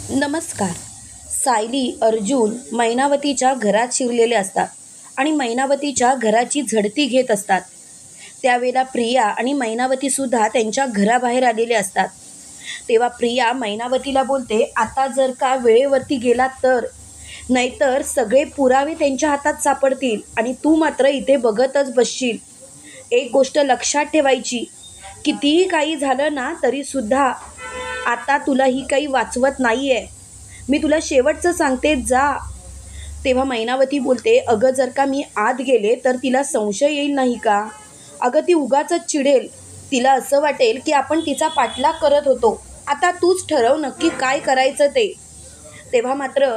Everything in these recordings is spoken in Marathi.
नमस्कार. सायली, अर्जुन मैनावतीच्या घरात शिरलेले असतात आणि मैनावतीच्या घराची झडती घेत असतात. त्यावेळेला प्रिया आणि मैनावतीसुद्धा त्यांच्या घराबाहेर आलेले असतात. तेव्हा प्रिया मैनावतीला बोलते, आता जर का वेळेवरती गेला तर, नाहीतर सगळे पुरावे त्यांच्या हातात सापडतील आणि तू मात्र इथे बघतच बसशील. एक गोष्ट लक्षात ठेवायची, कितीही काही झालं ना तरीसुद्धा आता तुला ही काही वाचवत नाही आहे. मी तुला शेवटचं सांगते, जा. तेव्हा मैनावती बोलते, अगं जर का मी आत गेले तर तिला संशय येईल नाही का? अगं ती उगाचच चिडेल. तिला असं वाटेल की आपण तिचा पाठलाग करत होतो. आता तूच ठरव नक्की काय करायचं ते. तेव्हा मात्र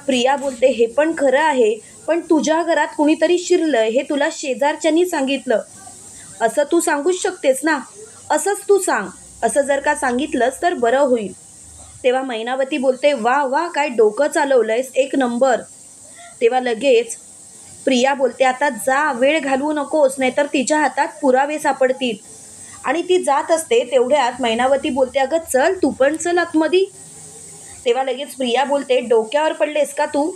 प्रिया बोलते, हे पण खरं आहे, पण तुझ्या घरात कुणीतरी शिरलं हे तुला शेजारच्यांनी सांगितलं. असं तू सांगूच शकतेस ना. असंच तू सांग. असं जर का सांगितलंस तर बरं होईल. तेव्हा मैनावती बोलते, वा वा, काय डोकं चालवलंयस, एक नंबर. तेव्हा लगेच प्रिया बोलते, आता जा, वेळ घालवू नकोस, नाहीतर तिच्या हातात पुरावे सापडतील. आणि ती जात असते तेवढ्यात मैनावती बोलते, अगं चल, तू पण चल आतमध्ये. तेव्हा लगेच प्रिया बोलते, डोक्यावर पडलेस का तू?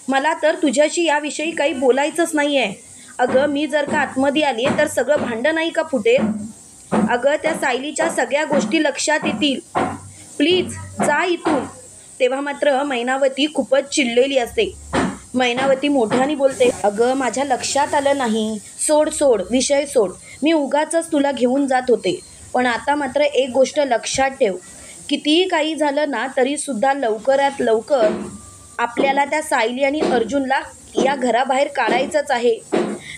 मला तर तुझ्याशी याविषयी काही बोलायचंच नाही आहे. अगं मी जर का आतमध्ये आली तर सगळं भांडं नाही का फुटेल? अगं त्या सायलीच्या सगळ्या गोष्टी लक्षात येतील. प्लीज जा इथून. तेव्हा मात्र मैनावती खूपच चिडलेली असते. मैनावती मोठ्याने बोलते, अगं माझ्या लक्षात आलं नाही. सोड सोड, विषय सोड. मी उगाचच तुला घेऊन जात होते. पण आता मात्र एक गोष्ट लक्षात ठेव, कितीही काही झालं ना तरीसुद्धा लवकरात लवकर आपल्याला त्या सायली आणि अर्जुनला या घराबाहेर काढायचंच आहे.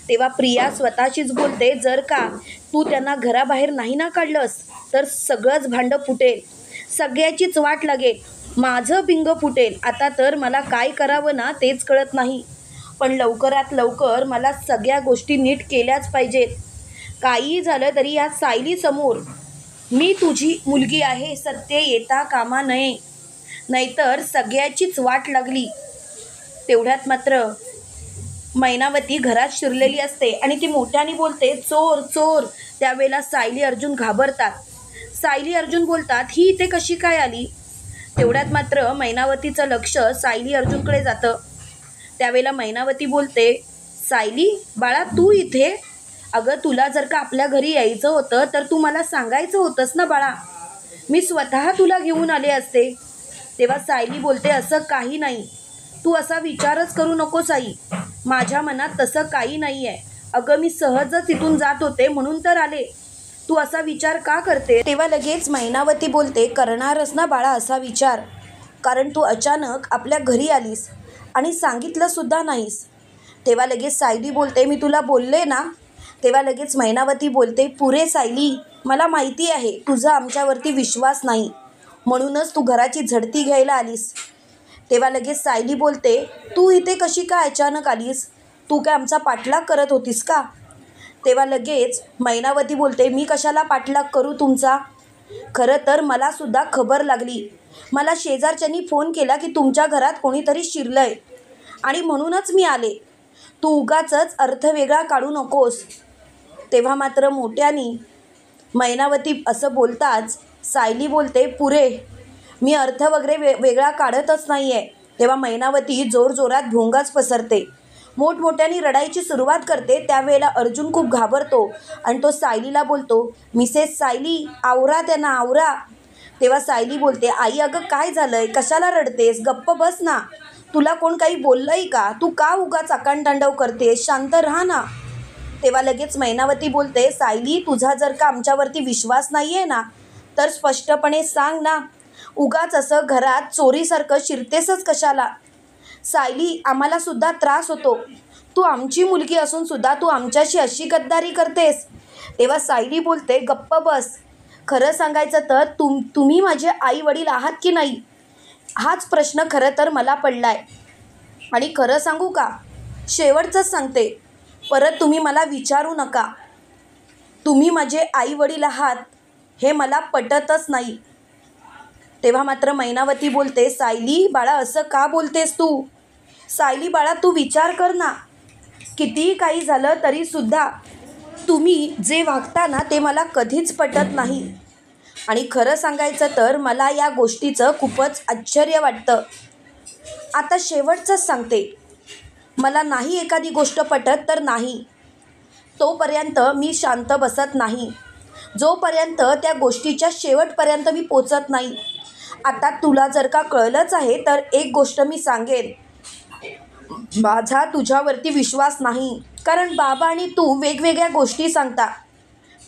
तेव्हा प्रिया स्वतःशीच बोलते, जर का तू त्यांना घराबाहेर नाही ना काढलंस तर सगळंच भांडं फुटेल, सगळ्याचीच वाट लागेल, माझं पिंग फुटेल. आता तर मला काय करावं ना तेच कळत नाही. पण लवकरात लवकर मला सगळ्या गोष्टी नीट केल्याच पाहिजेत. काहीही झालं तरी या सायलीसमोर मी तुझी मुलगी आहे सत्य येता कामा नये, नाहीतर सगळ्याचीच वाट लागली. तेवढ्यात मात्र मैनावती घरात शिरलेली असते आणि ती मोठ्याने बोलते, चोर चोर. त्यावेळेला सायली अर्जुन घाबरतात. सायली अर्जुन बोलतात, ही इथे कशी काय आली? तेवढ्यात मात्र मैनावतीचं लक्ष सायली अर्जुनकडे जातं. त्यावेळेला मैनावती बोलते, सायली बाळा, तू इथे? अगं तुला जर का आपल्या घरी यायचं होतं तर तू मला सांगायचं होतंस ना बाळा, मी स्वतः तुला घेऊन आले असते. तेव्हा सायली बोलते, असं काही नाही, तू असा विचारच करू नकोस आई, माझ्या मनात तसं काही नाही आहे. अगं मी सहजच इथून जात होते म्हणून तर आले, तू असा विचार का करते? तेव्हा लगेच मैनावती बोलते, करणारच ना बाळा असा विचार, कारण तू अचानक आपल्या घरी आलीस आणि सांगितलंसुद्धा नाहीस. तेव्हा लगेच सायली बोलते, मी तुला बोलले ना. तेव्हा लगेच मैनावती बोलते, पुरे सायली, मला माहिती आहे तुझा आमच्यावरती विश्वास नाही, म्हणूनच तू घराची झडती घ्यायला आलीस. तेव्हा लगेच सायली बोलते, तू इथे कशी काय अचानक आलीस? तू काय आमचा पाठलाग करत होतीस का? तेव्हा लगेच मैनावती बोलते, मी कशाला पाठलाग करू तुमचा? खरं तर मलासुद्धा खबर लागली. मला शेजारच्यांनी फोन केला की तुमच्या घरात कोणीतरी शिरलं आहे आणि म्हणूनच मी आले. तू उगाचच अर्थ वेगळा काढू नकोस. तेव्हा मात्र मोठ्यानी मैनावती असं बोलताच सायली बोलते, पुरे, मी अर्थ वगैरे वेगळा काढतच नाही आहे. तेव्हा मैनावती जोरजोरात भोंगाच पसरते, मोठमोठ्याने रडायची सुरुवात करते. त्यावेळेला अर्जुन खूप घाबरतो आणि तो सायलीला बोलतो, मिसेस सायली, आवरा त्यांना, आवरा. तेव्हा सायली बोलते, आई अगं काय झालंय, कशाला रडतेस, गप्प बस ना. तुला कोण काही बोललंय का? तू का उगाच आकांतांडव करतेस, शांत राहा ना. तेव्हा लगेच मैनावती बोलते, सायली, तुझा जर का आमच्यावरती विश्वास नाही आहे ना तर स्पष्टपणे सांग ना, उगाच असं घरात चोरीसारखं शिरतेसच कशाला? सायली, आम्हालासुद्धा त्रास होतो. तू आमची मुलगी असूनसुद्धा तू आमच्याशी अशी गद्दारी करतेस. तेव्हा सायली बोलते, गप्प बस. खरं सांगायचं तर तुम्ही माझे आई वडील आहात की नाही, हाच प्रश्न खरं तर मला पडला आहे. आणि खरं सांगू का, शेवटचंच सांगते, परत तुम्ही मला विचारू नका. तुम्ही माझे आई वडील आहात हे मला पटतच नाही. तेव्हा मात्र मैनावती बोलते, सायली बाळा, असं का बोलतेस तू? सायली बाळा, तू विचार कर ना. कितीही काही झालं तरीसुद्धा तुम्ही जे वागता ना ते मला कधीच पटत नाही. आणि खरं सांगायचं तर मला या गोष्टीचं खूपच आश्चर्य वाटतं. आता शेवटचंच सांगते, मला नाही एखादी गोष्ट पटत तर नाही, तोपर्यंत मी शांत बसत नाही, जोपर्यंत त्या गोष्टीच्या शेवटपर्यंत मी पोचत नाही. आता तुला जर का कळलंच आहे तर एक गोष्ट मी सांगेन, माझा तुझ्यावरती विश्वास नाही, कारण बाबा आणि तू वेगवेगळ्या गोष्टी सांगता.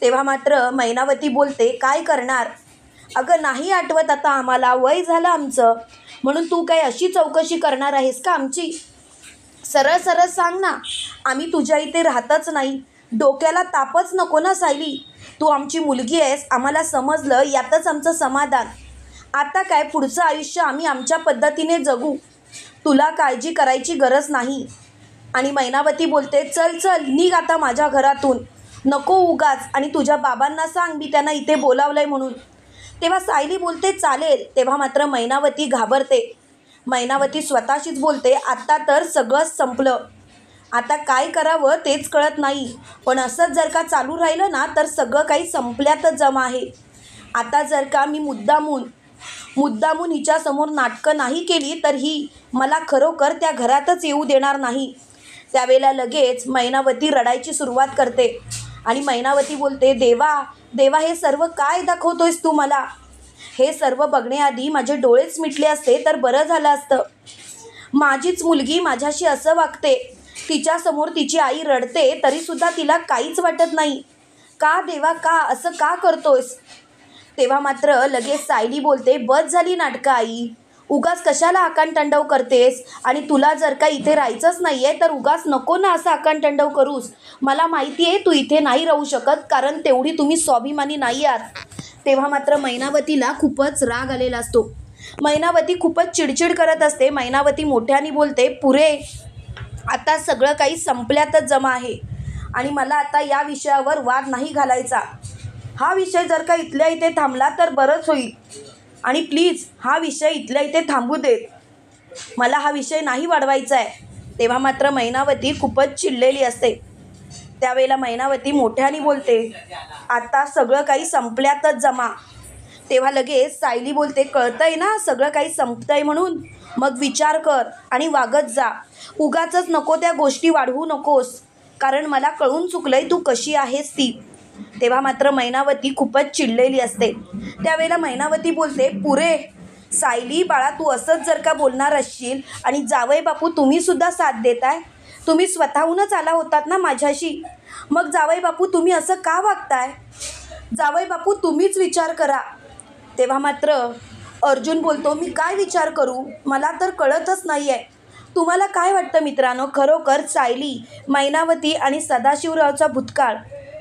तेव्हा मात्र मैनावती बोलते, काय करणार अगं, नाही आठवत आता आम्हाला, वय झालं आमचं, म्हणून तू काय अशी चौकशी करणार आहेस का आमची? सरळ सरळ सांग ना, आम्ही तुझ्या इथे राहतच नाही, डोक्याला तापच नको ना सायली. तू आमची मुलगी आहेस, आम्हाला समजलं, यातच आमचं समाधान. आता काय पुढचं आयुष्य आम्ही आमच्या पद्धतीने जगू, तुला काळजी करायची गरज नाही. आणि मैनावती बोलते, चल चल निघ आता माझ्या घरातून, नको उगाच, आणि तुझ्या बाबांना सांग मी त्यांना इथे बोलावलंय म्हणून. तेव्हा सायली बोलते, चालेल. तेव्हा मात्र मैनावती घाबरते. मैनावती स्वतःशीच बोलते, आत्ता तर सगळंच संपलं, आता काय करावं तेच कळत नाही. पण असंच जर का चालू राहिलं ना तर सगळं काही संपल्यातच जमा आहे. आता जर का मी मुद्दामून हिच्यासमोर नाटकं नाही केली तर ही मला खरोखर त्या घरातच येऊ देणार नाही. त्यावेळेला लगेच मैनावती रडायची सुरुवात करते आणि मैनावती बोलते, देवा देवा, हे सर्व काय दाखवतोयस तू मला? हे सर्व बघण्याआधी माझे डोळेच मिटले असते तर बरं झालं असतं. माझीच मुलगी माझ्याशी असं वागते, तिच्यासमोर तिची आई रडते तरीसुद्धा तिला काहीच वाटत नाही. का देवा, का असं का करतोयस? तेव्हा मात्र लगेच सायली बोलते, बस झाली नाटकं आई, उगाच कशाला आकांतांडव करतेस? आणि तुला जर का इथे राहायचंच नाही आहे तर उगाच नको ना असं आकांतांडव करूस. मला माहिती आहे तू इथे नाही राहू शकत, कारण तेवढी तुम्ही स्वाभिमानी नाही आहात. तेव्हा मात्र मैनावतीला खूपच राग आलेला असतो. मैनावती खूपच चिडचिड करत असते. मैनावती मोठ्याने बोलते, पुरे, आता सगळं काही संपल्यातच जमा आहे आणि मला आता या विषयावर वाद नाही घालायचा. हा विषय जर का इथल्या इथे थांबला तर बरंच होईल, आणि प्लीज हा विषय इथल्या इथे थांबू देत, मला हा विषय नाही वाढवायचा आहे. तेव्हा मात्र मैनावती खूपच चिडलेली असते. त्यावेळेला मैनावती मोठ्याने बोलते, आता सगळं काही संपल्यातच जमा. तेव्हा लगेच सायली बोलते, कळतंय ना सगळं काही संपतंय म्हणून, मग विचार कर आणि वागत जा, उगाचच नको त्या गोष्टी वाढवू नकोस, कारण मला कळून चुकलंय तू कशी आहेस ती. तेव्हा मात्र मैनावती खूपच चिडलेली असते. त्यावेळेला मैनावती बोलते, पुरे, सायली बाळा, तू असंच जर का बोलणार असशील आणि जावई बापू तुम्हीसुद्धा साथ देताय, तुम्ही स्वतःहूनच आला होतात ना माझ्याशी, मग जावई बापू तुम्ही असं का वागताय? जावई बापू तुम्हीच विचार करा. तेव्हा मात्र अर्जुन बोलतो, मी काय विचार करू, मला तर कळतच नाही आहे. तुम्हाला काय वाटतं मित्रांनो, खरोखर सायली मैनावती आणि सदाशिवरावचा भूतकाळ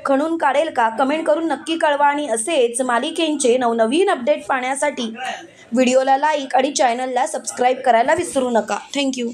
खणून काढेल का? कमेंट करून नक्की कळवा. आणि असेच मालिकेंचे नवनवीन अपडेट पाहण्यासाठी व्हिडिओला लाईक आणि चॅनलला सबस्क्राईब करायला विसरू नका. थँक्यू.